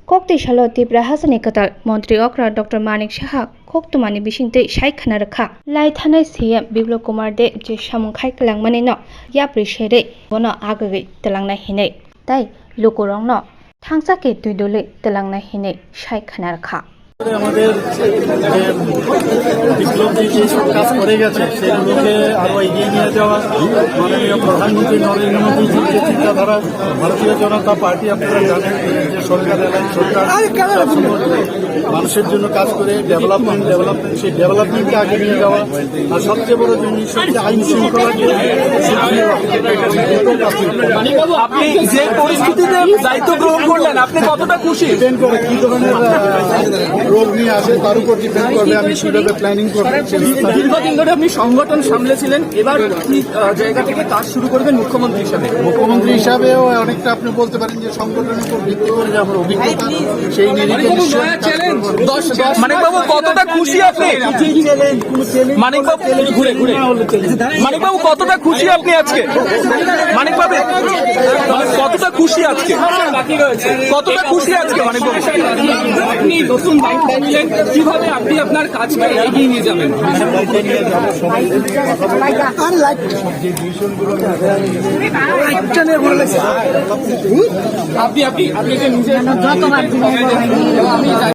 kokti shalo tibra hasani katal মন্ত্রী অকরা doctor Manik Saha খোকতুমানি বিসিংতে সাইখানা রাখা লাই থানাই সিএম বিপ্লব কুমার দে যে সামুং খাইকলাং মানে ন ইয়াপ্রি সেরে বন আগগै তেলাংনা হিনে তাই লোকরং ন থাংসাকে দুইদলে তেলাংনা হিনে সাইখানা রাখা আমাদের বিপ্লবী যেসব কাজ করে গেছে সেগুলোকে আরো এগিয়ে নিয়ে যাওয়া মাননীয় প্রধানমন্ত্রী নরেন্দ্র মোদীজির যে চিন্তাধারা ভারতীয় জনতা পার্টি আপনারা জানেন যে সরকার এলাকা সরকার মানুষের জন্য কাজ করে ডেভেলপমেন্ট সেই ডেভেলপমেন্টকে আগে নিয়ে যাওয়া আর সবচেয়ে বড় জিনিস হচ্ছে আইন শৃঙ্খলাকে আপনি যে পরিস্থিতিতে দায়িত্ব গ্রহণ করলেন আপনি কতটা খুশি? ডিপেন্ড করে কি ধরনের রোগ নিয়ে আসে তার উপর ডিপেন্ড করবে আমি কিভাবে প্ল্যানিং করবো। দীর্ঘদিন ধরে আপনি সংগঠন সামলেছিলেন, এবার কি জায়গা থেকে কাজ শুরু করবেন মুখ্যমন্ত্রী হিসাবে? মুখ্যমন্ত্রী হিসাবেও অনেকটা আপনি বলতে পারেন যে সংগঠনের উপর ভিত্তি করে যে আমার অভিজ্ঞতা সেই নিরিখে মানিকবাবু কতটা খুশি আপনি? মানিকবাবু কতটা খুশি আপনি আজকে? মানিকবাবু কতটা খুশি আজকে? কতটা খুশি আজকে মানিকবাবু? আপনি নতুন দায়িত্ব নিলেন, কিভাবে আপনি আপনার কাজকে এগিয়ে নিয়ে যাবেন? আপনি যে নিজে